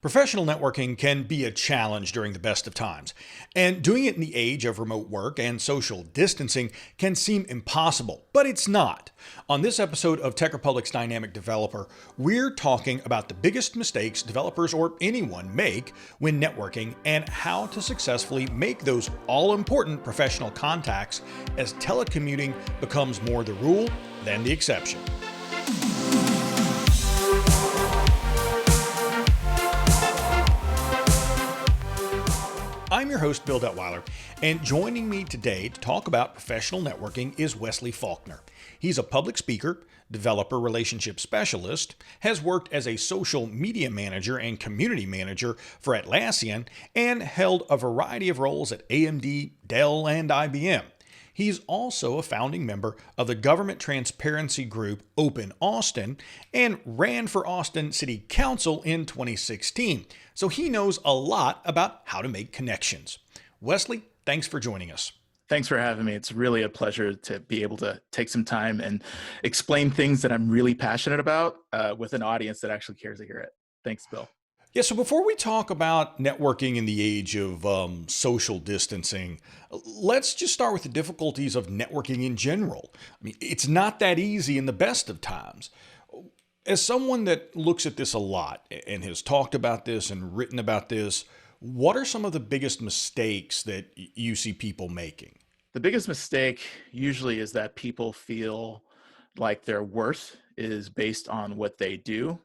Professional networking can be a challenge during the best of times, and doing it in the age of remote work and social distancing can seem impossible, but it's not. On this episode of Tech Republic's Dynamic Developer, we're talking about the biggest mistakes developers or anyone make when networking and how to successfully make those all important professional contacts as telecommuting becomes more the rule than the exception. I'm your host, Bill Detweiler, and joining me today to talk about professional networking is Wesley Faulkner. He's a public speaker, developer relationship specialist, has worked as a social media manager and community manager for Atlassian, and held a variety of roles at AMD, Dell, and IBM. He's also a founding member of the government transparency group Open Austin and ran for Austin City Council in 2016. So he knows a lot about how to make connections. Wesley, thanks for joining us. Thanks for having me. It's really a pleasure to be able to take some time and explain things that I'm really passionate about with an audience that actually cares to hear it. Thanks, Bill. Yeah, so before we talk about networking in the age of social distancing, let's just start with the difficulties of networking in general. I mean, it's not that easy in the best of times. As someone that looks at this a lot and has talked about this and written about this, what are some of the biggest mistakes that you see people making? The biggest mistake usually is that people feel like their worth is based on what they do.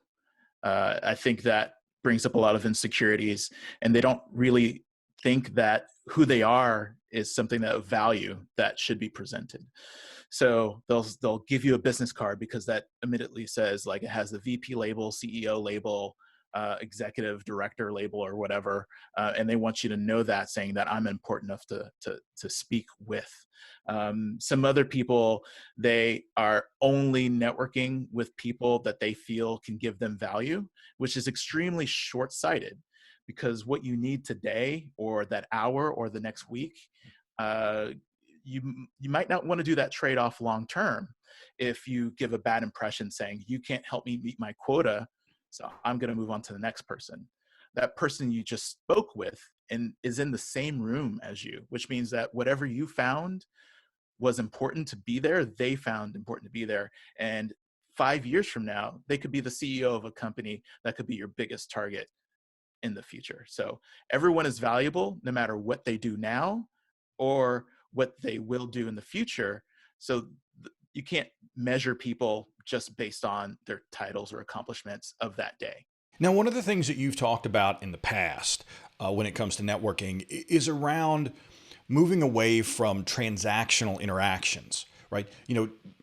I think that brings up a lot of insecurities, and they don't really think that who they are is something that of value that should be presented. So they'll give you a business card because that immediately says like it has the VP label, CEO label, executive director label, or whatever, and they want you to know that, saying that I'm important enough to speak with. Some other people, they are only networking with people that they feel can give them value, which is extremely short-sighted, because what you need today or that hour or the next week, uh, you might not want to do that trade-off long term if you give a bad impression saying you can't help me meet my quota, so I'm going to move on to the next person. That person you just spoke with and is in the same room as you, which means that whatever you found was important to be there, they found important to be there. And 5 years from now, they could be the CEO of a company that could be your biggest target in the future. So everyone is valuable no matter what they do now or what they will do in the future. So you can't measure people just based on their titles or accomplishments of that day. Now, one of the things that you've talked about in the past when it comes to networking is around moving away from transactional interactions, right?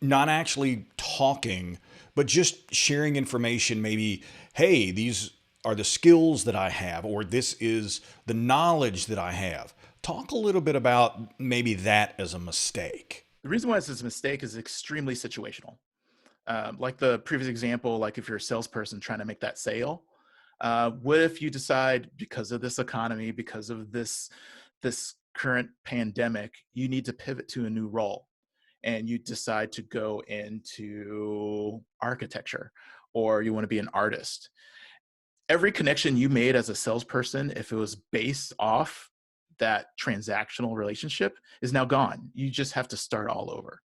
Not actually talking, but just sharing information. Maybe, hey, these are the skills that I have, or this is the knowledge that I have. Talk a little bit about maybe that as a mistake. The reason why this is a mistake is extremely situational. Like the previous example, like if you're a salesperson trying to make that sale, what if you decide because of this economy, because of this current pandemic, you need to pivot to a new role, and you decide to go into architecture, or you want to be an artist? Every connection you made as a salesperson, if it was based off that transactional relationship, is now gone. You just have to start all over.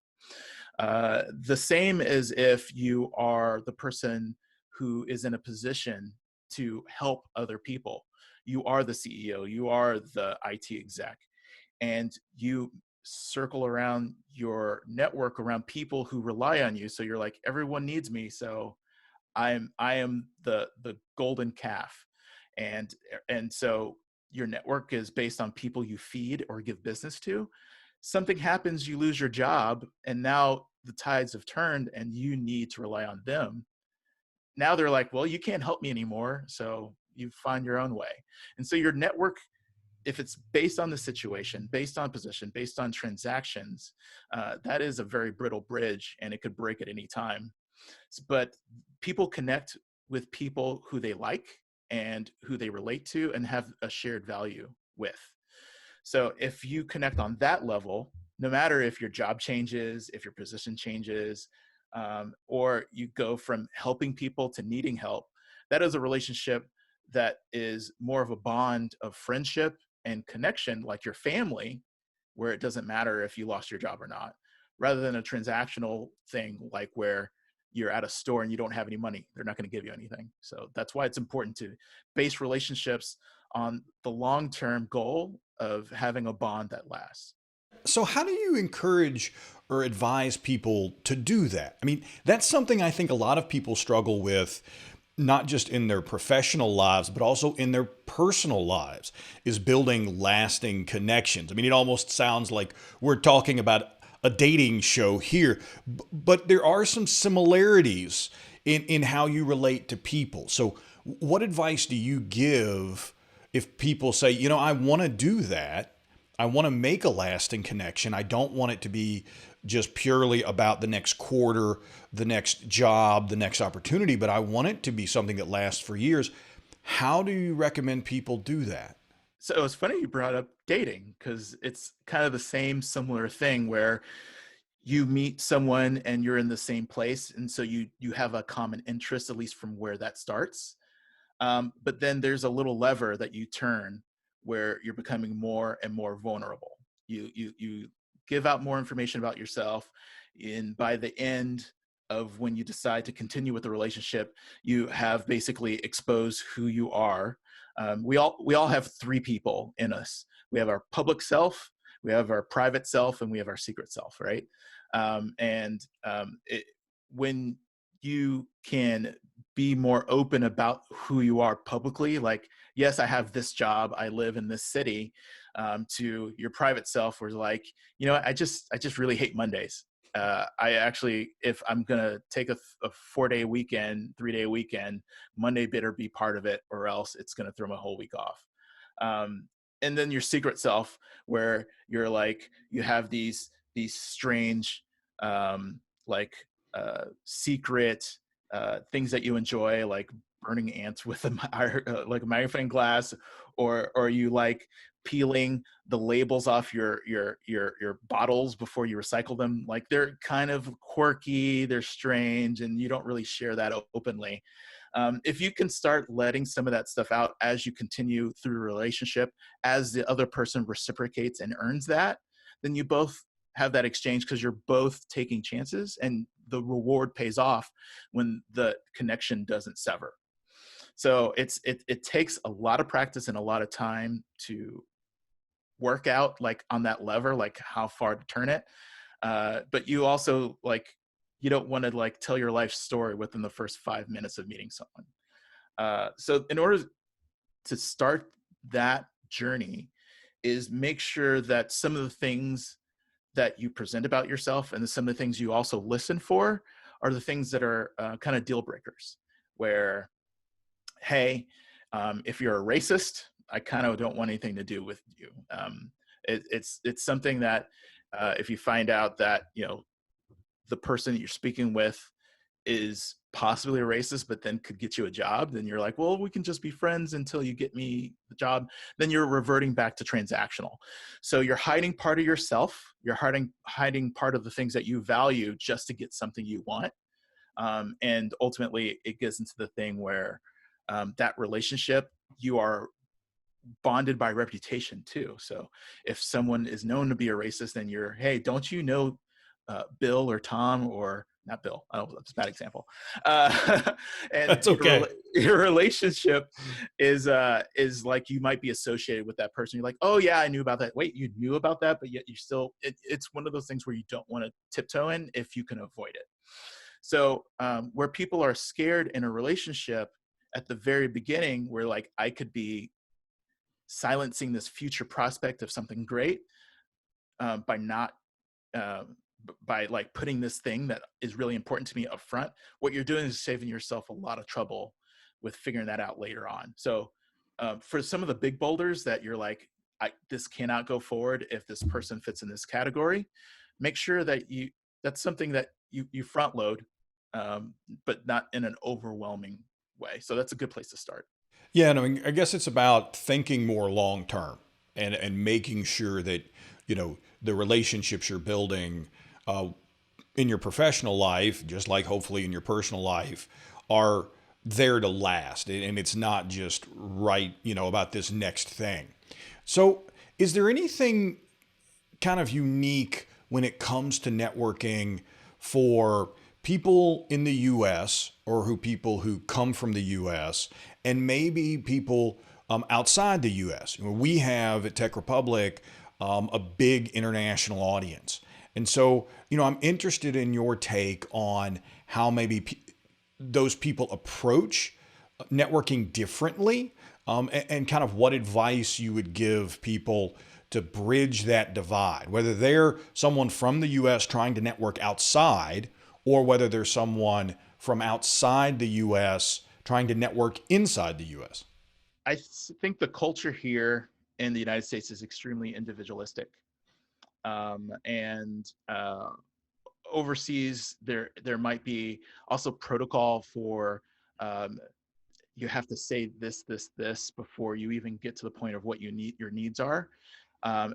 The same as if you are the person who is in a position to help other people. You are the CEO, you are the IT exec, and you circle around your network around people who rely on you. So you're like, everyone needs me, so I am the golden calf. And so your network is based on people you feed or give business to. Something happens, you lose your job, and now the tides have turned and you need to rely on them. Now they're like, well, you can't help me anymore, so you find your own way. And so your network, if it's based on the situation, based on position, based on transactions, that is a very brittle bridge, and it could break at any time. But people connect with people who they like and who they relate to and have a shared value with. So if you connect on that level, no matter if your job changes, if your position changes, or you go from helping people to needing help, that is a relationship that is more of a bond of friendship and connection, like your family, where it doesn't matter if you lost your job or not, rather than a transactional thing like where you're at a store and you don't have any money. They're not going to give you anything. So that's why it's important to base relationships on the long term goal of having a bond that lasts. So, how do you encourage or advise people to do that? I mean, that's something I think a lot of people struggle with, not just in their professional lives, but also in their personal lives, is building lasting connections. I mean, it almost sounds like we're talking about a dating show here, but there are some similarities in how you relate to people. So, what advice do you give if people say, I want to do that? I want to make a lasting connection. I don't want it to be just purely about the next quarter, the next job, the next opportunity, but I want it to be something that lasts for years. How do you recommend people do that? So it's funny you brought up dating because it's kind of the same similar thing where you meet someone and you're in the same place, and so you have a common interest, at least from where that starts. But then there's a little lever that you turn where you're becoming more and more vulnerable. You give out more information about yourself, and by the end of when you decide to continue with the relationship, you have basically exposed who you are. We all have three people in us. We have our public self, we have our private self, and we have our secret self, right? When you can be more open about who you are publicly, like, yes, I have this job, I live in this city, to your private self where like, I just really hate Mondays. I actually, if I'm gonna take a 4-day weekend, 3-day weekend, Monday better be part of it, or else it's gonna throw my whole week off. And then your secret self, where you're like, you have these strange, like, secret things that you enjoy, like burning ants with like a magnifying glass, or you like peeling the labels off your bottles before you recycle them. Like, they're kind of quirky, they're strange, and you don't really share that openly. If you can start letting some of that stuff out as you continue through the relationship, as the other person reciprocates and earns that, then you both have that exchange because you're both taking chances, and the reward pays off when the connection doesn't sever. So it takes a lot of practice and a lot of time to work out, like, on that lever, like how far to turn it. But you also, like, you don't want to like tell your life story within the first 5 minutes of meeting someone. So in order to start that journey, is make sure that some of the things that you present about yourself and some of the things you also listen for are the things that are kind of deal breakers, where, hey, if you're a racist, I kind of don't want anything to do with you. It's something that, if you find out that the person that you're speaking with is possibly a racist, but then could get you a job, then you're like, well, we can just be friends until you get me the job. Then you're reverting back to transactional. So you're hiding part of yourself. You're hiding part of the things that you value just to get something you want. And ultimately, it gets into the thing where, that relationship, you are bonded by reputation too. So if someone is known to be a racist, then you're, hey, don't you know Bill or Tom, or not Bill? Oh, that's a bad example. And That's okay. your relationship is like, you might be associated with that person. You're like, oh yeah, I knew about that. Wait, you knew about that, but yet you still. It's one of those things where you don't want to tiptoe in if you can avoid it. So where people are scared in a relationship at the very beginning, where like, I could be silencing this future prospect of something great, by not by like putting this thing that is really important to me up front. What you're doing is saving yourself a lot of trouble with figuring that out later on. So for some of the big boulders that you're like, this cannot go forward if this person fits in this category, make sure that that's something that you front load, but not in an overwhelming way. So that's a good place to start. Yeah, and I mean, I guess it's about thinking more long term and making sure that the relationships you're building uh, in your professional life, just like hopefully in your personal life, are there to last, and it's not just right, about this next thing. So, is there anything kind of unique when it comes to networking for people in the US or people who come from the US and maybe people outside the US? We have at Tech Republic a big international audience. And so, I'm interested in your take on how maybe those people approach networking differently, and kind of what advice you would give people to bridge that divide, whether they're someone from the US trying to network outside or whether they're someone from outside the US trying to network inside the US. Think the culture here in the United States is extremely individualistic. And overseas, there might be also protocol for um, you have to say this before you even get to the point of what your needs are,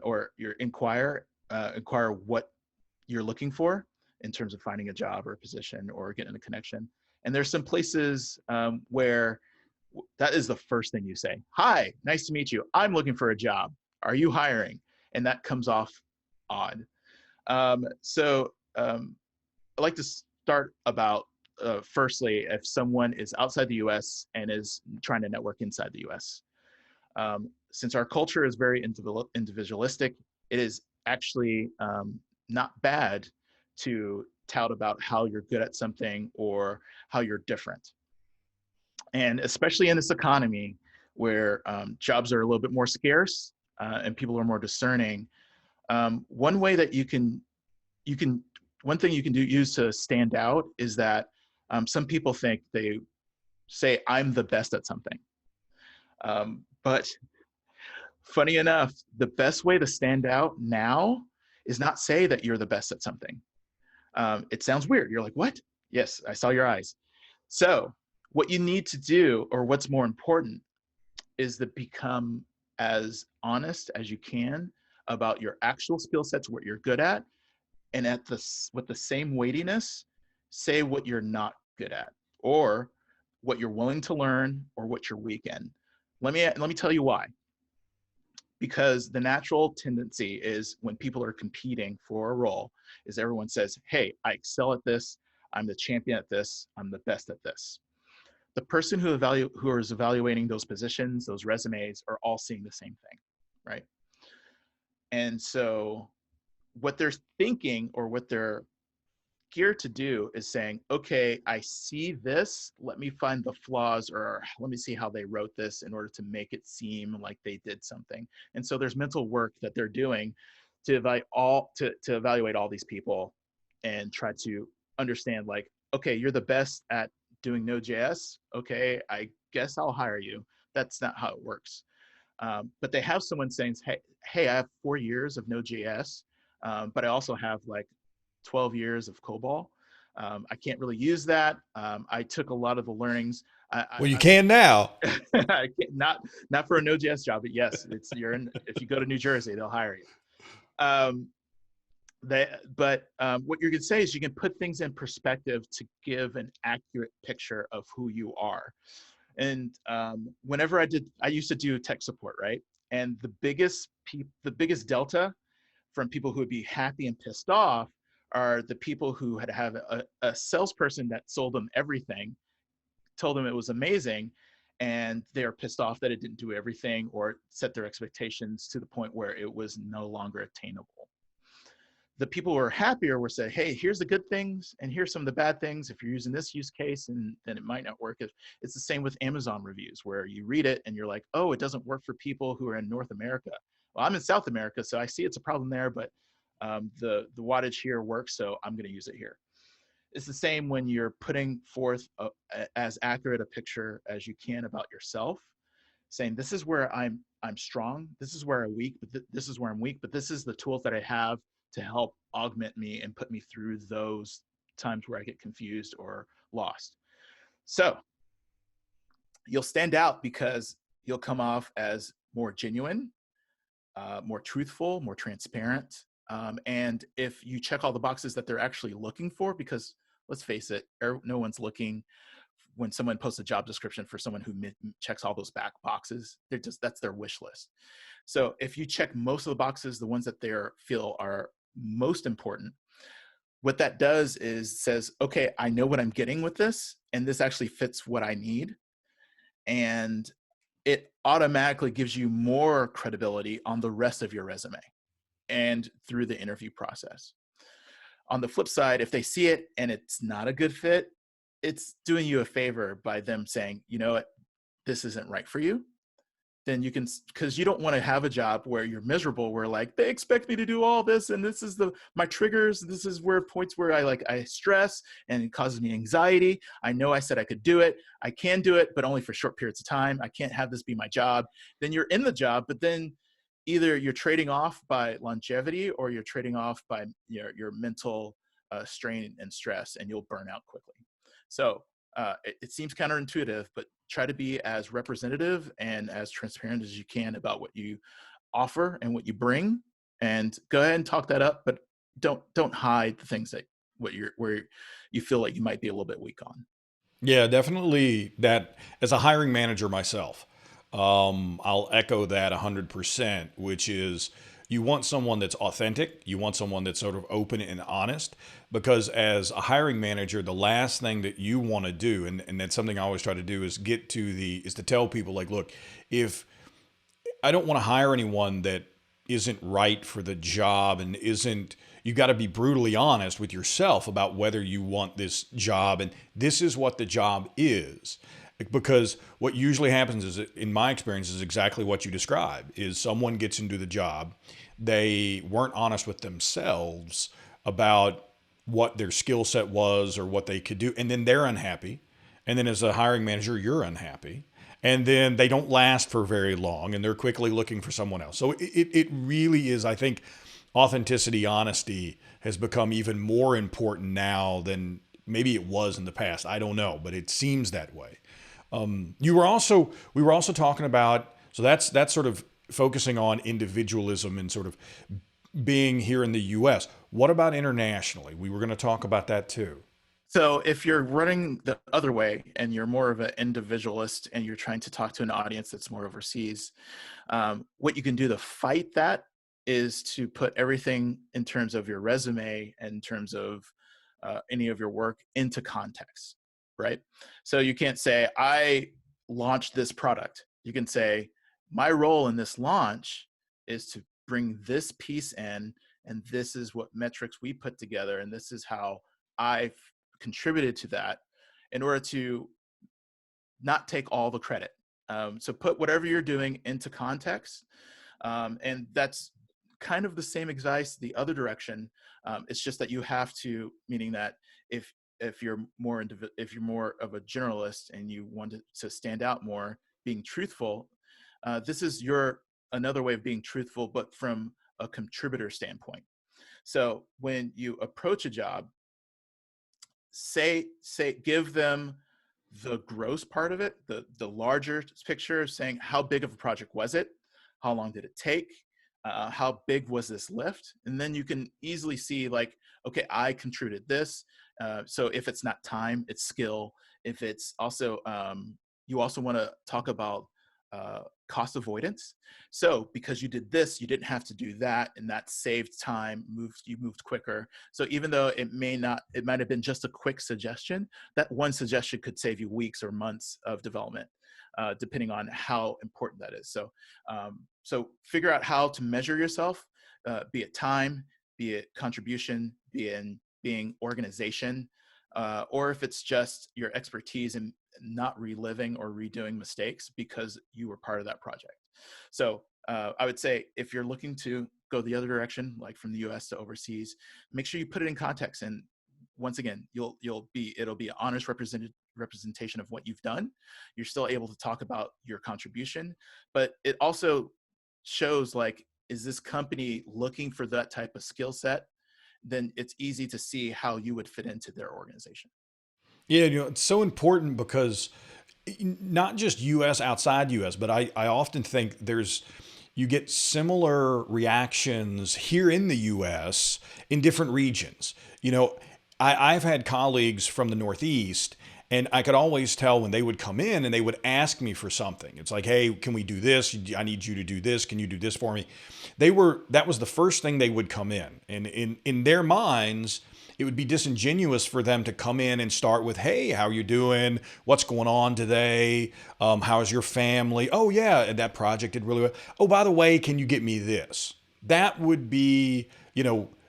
or your inquire what you're looking for in terms of finding a job or a position or getting a connection. And there's some places where that is the first thing you say. Hi, nice to meet you. I'm looking for a job. Are you hiring? And that comes off odd. So I like to start about firstly, if someone is outside the US and is trying to network inside the US. Since our culture is very individualistic, it is actually not bad to tout about how you're good at something or how you're different. And especially in this economy where jobs are a little bit more scarce and people are more discerning, one way that you can one thing you can use to stand out is that some people think they say I'm the best at something, but funny enough, the best way to stand out now is not say that you're the best at something. It sounds weird. You're like, what? Yes, I saw your eyes. So what you need to do, or what's more important, is to become as honest as you can about your actual skill sets, what you're good at, and with the same weightiness, say what you're not good at, or what you're willing to learn, or what you're weak in. Let me tell you why. Because the natural tendency is when people are competing for a role, is everyone says, "Hey, I excel at this. I'm the champion at this. I'm the best at this." The person who is evaluating those positions, those resumes, are all seeing the same thing, right? And so what they're thinking, or what they're geared to do, is saying, okay, I see this, let me find the flaws, or let me see how they wrote this in order to make it seem like they did something. And so there's mental work that they're doing to evaluate all these people and try to understand, like, okay, you're the best at doing Node.js. Okay, I guess I'll hire you. That's not how it works. But they have someone saying, hey, I have 4 years of Node.js, but I also have like 12 years of COBOL. I can't really use that. I took a lot of the learnings. Well, you can now. I can't, not for a Node.js job, but yes, if you go to New Jersey, they'll hire you. What you're going to say is you can put things in perspective to give an accurate picture of who you are. And whenever I used to do tech support, right? And the biggest delta from people who would be happy and pissed off are the people who had a salesperson that sold them everything, told them it was amazing, and they're pissed off that it didn't do everything or set their expectations to the point where it was no longer attainable. The people who are happier will say, hey, here's the good things and here's some of the bad things. If you're using this use case, and then it might not work. It's the same with Amazon reviews, where you read it and you're like, oh, it doesn't work for people who are in North America. Well, I'm in South America, so I see it's a problem there, but the wattage here works, so I'm going to use it here. It's the same when you're putting forth as accurate a picture as you can about yourself, saying this is where I'm strong, this is where I'm weak, but this is where I'm weak, but this is the tools that I have to help augment me and put me through those times where I get confused or lost. So you'll stand out because you'll come off as more genuine, more truthful, more transparent. And if you check all the boxes that they're actually looking for, because let's face it, no one's looking when someone posts a job description for someone who checks all those back boxes, that's their wish list. So if you check most of the boxes, the ones that they feel are most important, what that does is says, okay, I know what I'm getting with this, and this actually fits what I need. And it automatically gives you more credibility on the rest of your resume and through the interview process. On the flip side, if they see it and it's not a good fit, it's doing you a favor by them saying, you know what, this isn't right for you. Then you can, because you don't want to have a job where you're miserable, where like they expect me to do all this, and this is my triggers. This is where points where I stress and it causes me anxiety. I know I said I could do it. I can do it, but only for short periods of time. I can't have this be my job. Then you're in the job, but then either you're trading off by longevity or you're trading off by your mental strain and stress, and you'll burn out quickly. So it seems counterintuitive, but try to be as representative and as transparent as you can about what you offer and what you bring, and go ahead and talk that up, but don't hide the things that where you feel like you might be a little bit weak on. Yeah, definitely that as a hiring manager myself, I'll echo that 100%, which is you want someone that's authentic. You want someone that's sort of open and honest, because as a hiring manager, the last thing that you want to do, and that's something I always try to do, is is to tell people like, look, if I don't want to hire anyone that isn't right for the job and isn't, you got to be brutally honest with yourself about whether you want this job and this is what the job is. Because what usually happens is, in my experience, is exactly what you describe, is someone gets into the job, they weren't honest with themselves about what their skill set was or what they could do, and then they're unhappy. And then as a hiring manager, you're unhappy. And then they don't last for very long and they're quickly looking for someone else. So it really is, I think, authenticity, honesty has become even more important now than maybe it was in the past. I don't know, but it seems that way. We were also talking about, so that's sort of focusing on individualism and sort of being here in the US. What about internationally? We were going to talk about that too. So if you're running the other way and you're more of an individualist and you're trying to talk to an audience that's more overseas, what you can do to fight that is to put everything in terms of your resume and in terms of any of your work into context, right? So you can't say, I launched this product. You can say, my role in this launch is to bring this piece in, and this is what metrics we put together, and this is how I've contributed to that, in order to not take all the credit. So put whatever you're doing into context. And that's kind of the same advice the other direction. It's just that you have to, meaning that if you're more if you're more of a generalist and you want to stand out more, being truthful, this is another way of being truthful, but from a contributor standpoint. So when you approach a job, give them the gross part of it, the larger picture, saying how big of a project was it, how long did it take, how big was this lift, and then you can easily see like, okay, I contributed this. So if it's not time, it's skill. If it's also you also want to talk about cost avoidance. So because you did this, you didn't have to do that, and that saved time, you moved quicker. So even though it might have been just a quick suggestion, that one suggestion could save you weeks or months of development, depending on how important that is. So figure out how to measure yourself, be it time, be it contribution, being organization, or if it's just your expertise in not reliving or redoing mistakes because you were part of that project. So I would say if you're looking to go the other direction, like from the US to overseas, make sure you put it in context. And once again, it'll be an honest representation of what you've done. You're still able to talk about your contribution, but it also shows like, is this company looking for that type of skill set? Then it's easy to see how you would fit into their organization. Yeah, it's so important because not just US, outside US, but I often think you get similar reactions here in the US in different regions. I've had colleagues from the Northeast, And I could always tell when they would come in and they would ask me for something. It's like, hey, can we do this? I need you to do this. Can you do this for me? That was the first thing they would come in. And in their minds, it would be disingenuous for them to come in and start with, hey, how are you doing? What's going on today? How's your family? Oh, yeah, that project did really well. Oh, by the way, can you get me this? That would be,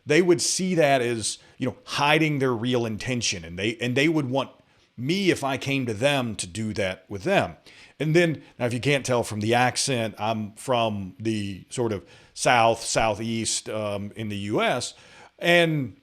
they would see that as, hiding their real intention. And they would want me, if I came to them, to do that with them. And then, now if you can't tell from the accent, I'm from the sort of southeast in the US. And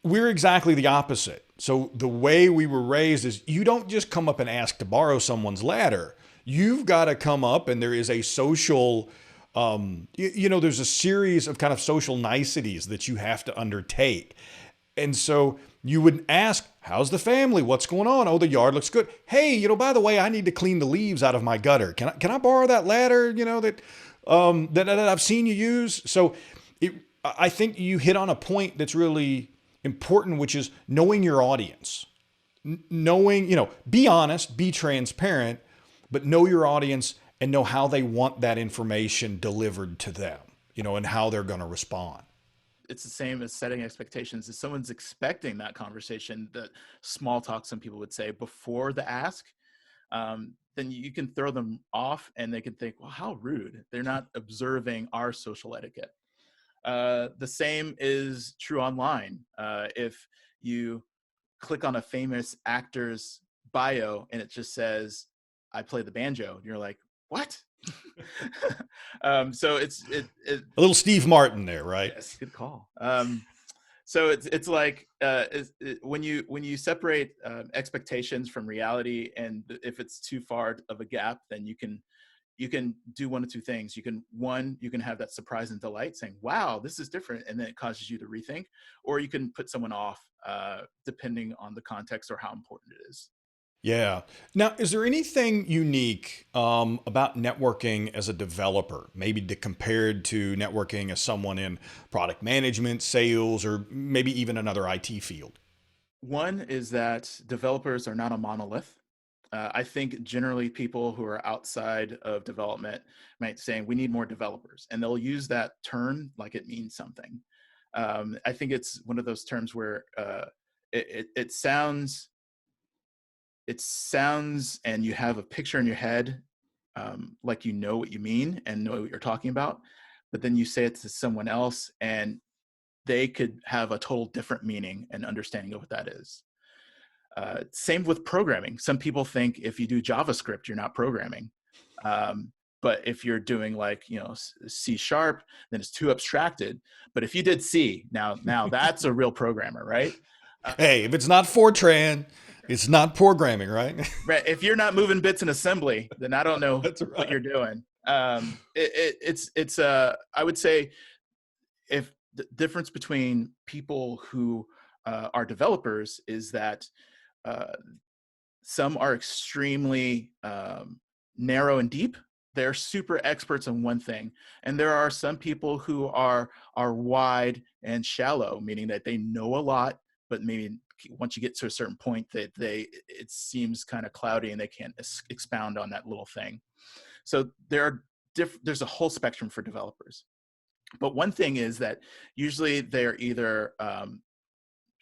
we're exactly the opposite. So the way we were raised is you don't just come up and ask to borrow someone's ladder. You've got to come up, and there is a social, there's a series of kind of social niceties that you have to undertake. And so you would ask, how's the family? What's going on? Oh, the yard looks good. Hey, by the way, I need to clean the leaves out of my gutter. Can I borrow that ladder, that I've seen you use? So I think you hit on a point that's really important, which is knowing your audience. Knowing, be honest, be transparent, but know your audience and know how they want that information delivered to them, and how they're going to respond. It's the same as setting expectations. If someone's expecting that conversation, that small talk, some people would say, before the ask, then you can throw them off and they can think, well, how rude. They're not observing our social etiquette. The same is true online. If you click on a famous actor's bio and it just says, I play the banjo, you're like, what? So a little Steve Martin there, right? Yes, good call. So it's like when you separate expectations from reality, and if it's too far of a gap, then you can do one of two things. You can have that surprise and delight, saying, "Wow, this is different," and then it causes you to rethink, or you can put someone off, depending on the context or how important it is. Yeah. Now, is there anything unique about networking as a developer, maybe compared to networking as someone in product management, sales, or maybe even another IT field? One is that developers are not a monolith. I think generally people who are outside of development might say we need more developers, and they'll use that term like it means something. I think it's one of those terms where it sounds and you have a picture in your head, like you know what you mean and know what you're talking about, but then you say it to someone else and they could have a total different meaning and understanding of what that is. Same with programming. Some people think if you do JavaScript, you're not programming. But if you're doing like, C sharp, then it's too abstracted. But if you did C, now that's a real programmer, right? Hey, if it's not Fortran, it's not programming, right? Right. If you're not moving bits in assembly, then I don't know That's right. what you're doing. It's I would say, if the difference between people who are developers is that uh, some are extremely narrow and deep. They're super experts on one thing, and there are some people who are wide and shallow, meaning that they know a lot, but maybe once you get to a certain point, that it seems kind of cloudy and they can't expound on that little thing. So there's a whole spectrum for developers. But one thing is that usually they're either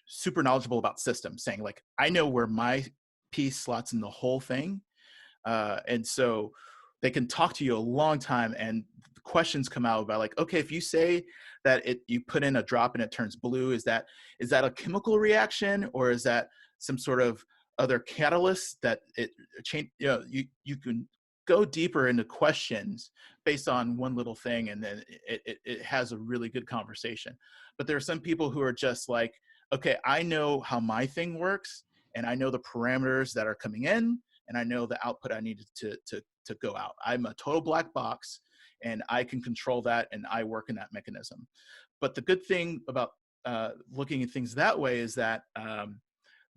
super knowledgeable about systems, saying like, I know where my piece slots in the whole thing. And so they can talk to you a long time, and questions come out about like, okay, if you say that you put in a drop and it turns blue, is that a chemical reaction, or is that some sort of other catalyst that it change? You can go deeper into questions based on one little thing, and then it has a really good conversation. But there are some people who are just like, okay, I know how my thing works, and I know the parameters that are coming in, and I know the output I need to go out. I'm a total black box, and I can control that, and I work in that mechanism. But the good thing about looking at things that way is that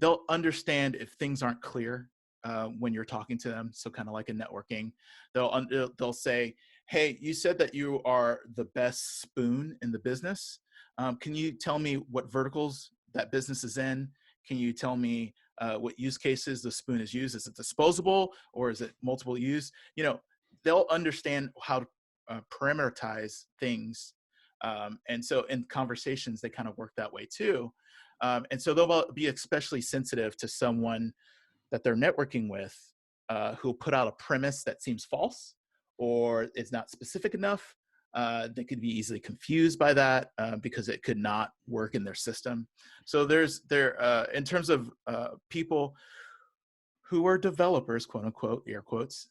they'll understand if things aren't clear when you're talking to them. So kind of like in networking, they'll say, "Hey, you said that you are the best spoon in the business. Can you tell me what verticals that business is in? Can you tell me what use cases the spoon is used. Is it disposable or is it multiple use? They'll understand how to parameterize things. And so in conversations, they kind of work that way too. And so they'll be especially sensitive to someone that they're networking with who'll put out a premise that seems false or is not specific enough. They could be easily confused by that because it could not work in their system. So in terms of people who are developers, quote unquote, air quotes,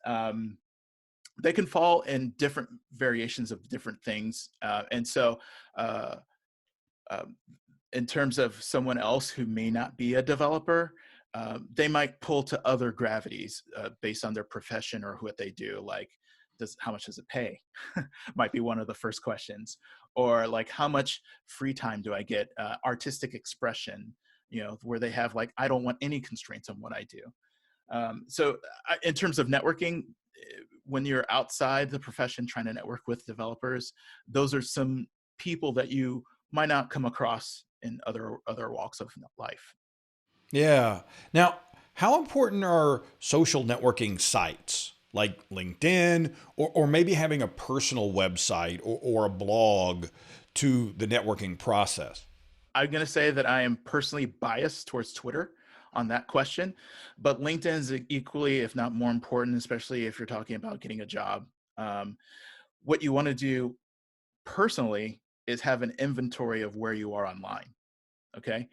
they can fall in different variations of different things. And so um, in terms of someone else who may not be a developer, they might pull to other gravities based on their profession or what they do. Like, how much does it pay? Might be one of the first questions. Or like, how much free time do I get? Artistic expression, where they have like, I don't want any constraints on what I do. So in terms of networking, when you're outside the profession trying to network with developers, those are some people that you might not come across in other walks of life. Yeah. Now, how important are social networking sites like LinkedIn or maybe having a personal website or a blog to the networking process? I'm going to say that I am personally biased towards Twitter on that question, but LinkedIn is equally, if not more important, especially if you're talking about getting a job. Um, what you want to do personally is have an inventory of where you are online. Okay.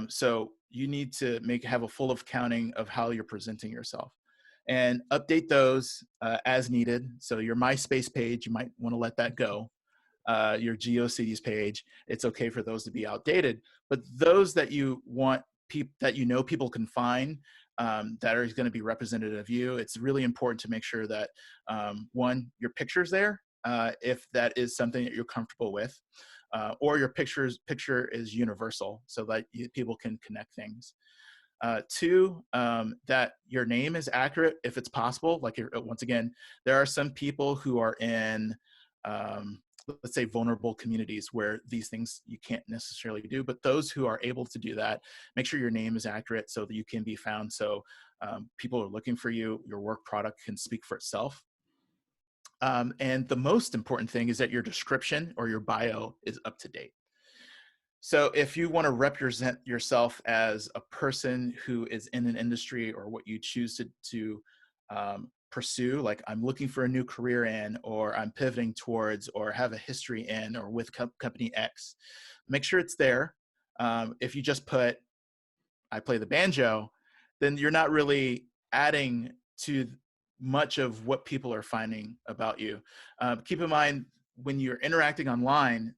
So you need to have a full accounting of how you're presenting yourself and update those as needed. So your MySpace page, you might want to let that go. Your GeoCities page, it's okay for those to be outdated, but those that you want that people can find that are going to be representative of you, it's really important to make sure that one, your picture's there, if that is something that you're comfortable with, or your picture is universal so that people can connect things. Two, that your name is accurate if it's possible. Like once again, there are some people who are in, let's say, vulnerable communities where these things you can't necessarily do, but those who are able to do that, make sure your name is accurate so that you can be found. So people are looking for you, your work product can speak for itself. And the most important thing is that your description or your bio is up to date. So if you want to represent yourself as a person who is in an industry or what you choose to pursue, like I'm looking for a new career in, or I'm pivoting towards, or have a history in, or with company X, make sure it's there. If you just put, I play the banjo, then you're not really adding to much of what people are finding about you. Keep in mind, when you're interacting online,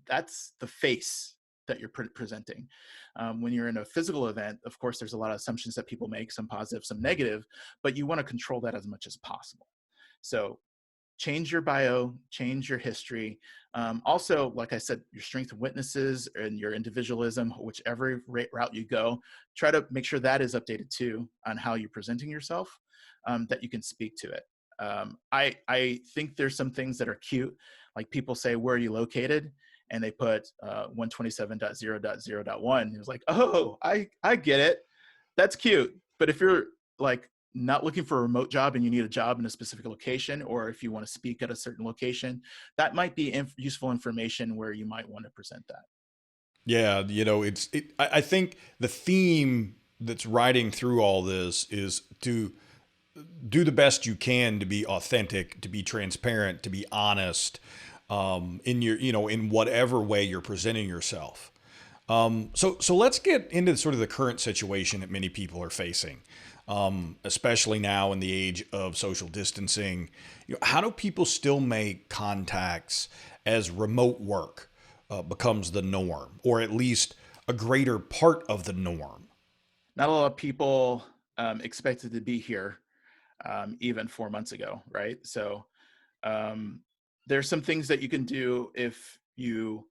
that's the face that you're presenting. When you're in a physical event, of course, there's a lot of assumptions that people make, some positive, some negative, but you want to control that as much as possible. So change your bio, change your history. Also, like I said, your strength of witnesses and your individualism, whichever route you go, try to make sure that is updated too on how you're presenting yourself, that you can speak to it. I think there's some things that are cute, like people say, where are you located? And they put 127.0.0.1. It was like, oh, I get it. That's cute. But if you're like not looking for a remote job and you need a job in a specific location, or if you want to speak at a certain location, that might be useful information where you might want to present that. Yeah, I think the theme that's riding through all this is to do the best you can to be authentic, to be transparent, to be honest, in in whatever way you're presenting yourself. So let's get into sort of the current situation that many people are facing, especially now in the age of social distancing. How do people still make contacts as remote work becomes the norm, or at least a greater part of the norm? Not a lot of people expected to be here even 4 months ago, right? So um, there's some things that you can do if you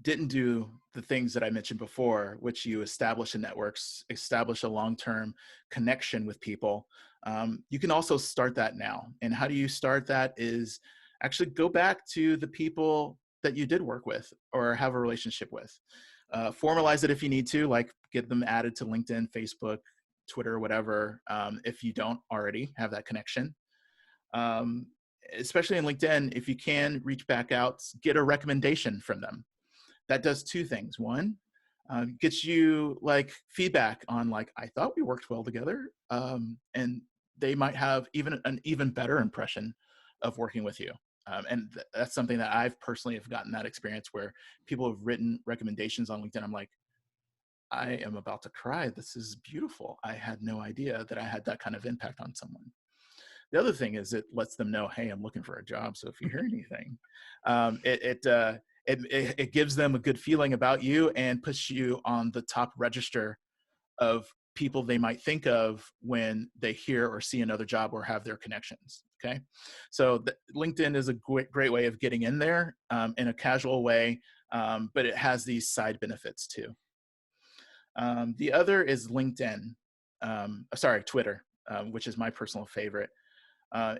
didn't do the things that I mentioned before, which you establish a networks, establish a long-term connection with people. You can also start that now. And how do you start that is actually go back to the people that you did work with or have a relationship with. Formalize it if you need to, like get them added to LinkedIn, Facebook, Twitter or whatever, if you don't already have that connection. Especially in LinkedIn, if you can reach back out, get a recommendation from them. That does two things. One, gets you like feedback on like, I thought we worked well together. And they might have even an even better impression of working with you. And that's something that I've personally have gotten that experience where people have written recommendations on LinkedIn. I'm like, I am about to cry. This is beautiful. I had no idea that I had that kind of impact on someone. The other thing is it lets them know, hey, I'm looking for a job. So if you hear anything, it gives them a good feeling about you and puts you on the top register of people they might think of when they hear or see another job or have their connections. Okay. So LinkedIn is a great way of getting in there in a casual way, but it has these side benefits too. The other is LinkedIn, Twitter, which is my personal favorite.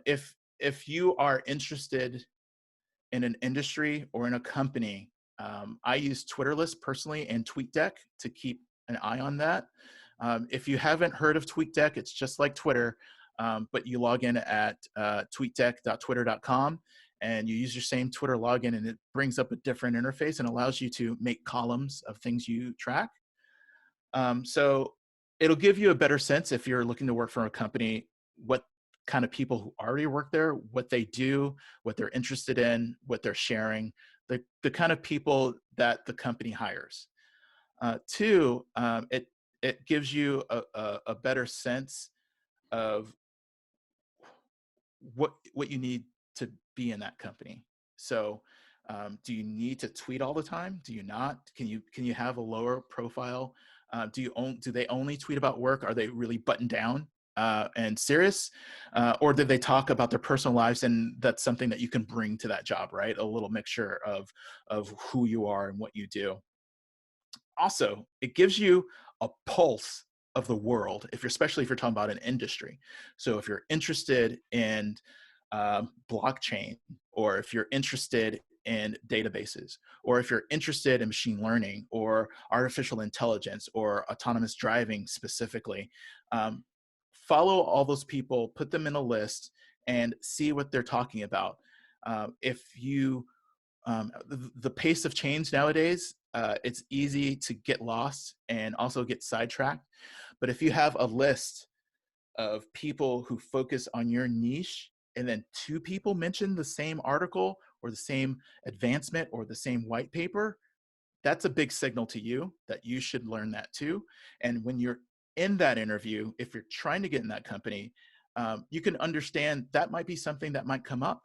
If you are interested in an industry or in a company, I use Twitterlist personally and TweetDeck to keep an eye on that. If you haven't heard of TweetDeck, it's just like Twitter, but you log in at tweetdeck.twitter.com and you use your same Twitter login, and it brings up a different interface and allows you to make columns of things you track. So it'll give you a better sense if you're looking to work for a company, what kind of people who already work there, what they do, what they're interested in, what they're sharing, the kind of people that the company hires. Two, it gives you a better sense of what you need to be in that company. So do you need to tweet all the time? Do you not? Can you have a lower profile? Do they only tweet about work? Are they really buttoned down and serious? Or did they talk about their personal lives? And that's something that you can bring to that job, right? A little mixture of who you are and what you do. Also, it gives you a pulse of the world, especially if you're talking about an industry. So if you're interested in blockchain, or if you're interested in databases, or if you're interested in machine learning or artificial intelligence or autonomous driving specifically, follow all those people, put them in a list, and see what they're talking about. If you the pace of change nowadays, it's easy to get lost and also get sidetracked. But if you have a list of people who focus on your niche, and then two people mention the same article or the same advancement or the same white paper, that's a big signal to you that you should learn that too. And when you're in that interview, if you're trying to get in that company, you can understand that might be something that might come up.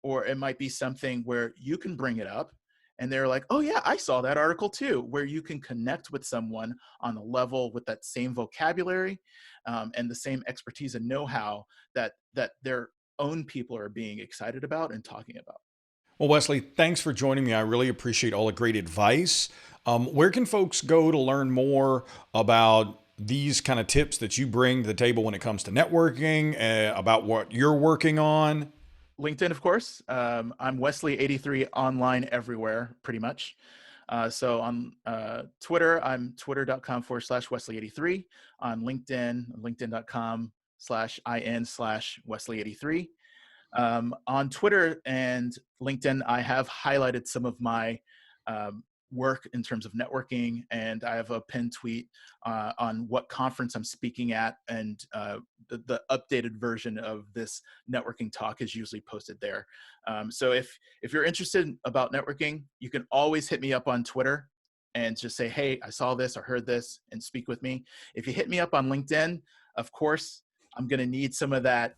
Or it might be something where you can bring it up and they're like, oh yeah, I saw that article too, where you can connect with someone on a level with that same vocabulary and the same expertise and know-how that their own people are being excited about and talking about. Well, Wesley, thanks for joining me. I really appreciate all the great advice. Where can folks go to learn more about these kind of tips that you bring to the table when it comes to networking, about what you're working on? LinkedIn, of course. I'm Wesley83 online everywhere, pretty much. So on Twitter, I'm twitter.com/Wesley83. On LinkedIn, linkedin.com/IN/Wesley83. On Twitter and LinkedIn, I have highlighted some of my work in terms of networking, and I have a pinned tweet on what conference I'm speaking at, and the updated version of this networking talk is usually posted there. So if you're interested about networking, you can always hit me up on Twitter and just say, hey, I saw this or heard this, and speak with me. If you hit me up on LinkedIn, of course, I'm going to need some of that,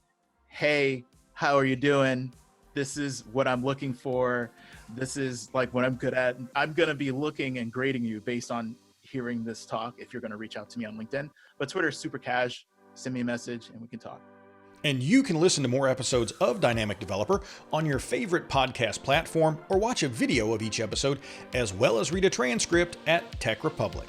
hey, how are you doing? This is what I'm looking for. This is like what I'm good at. I'm going to be looking and grading you based on hearing this talk if you're going to reach out to me on LinkedIn. But Twitter is super cash. Send me a message and we can talk. And you can listen to more episodes of Dynamic Developer on your favorite podcast platform, or watch a video of each episode, as well as read a transcript at Tech Republic.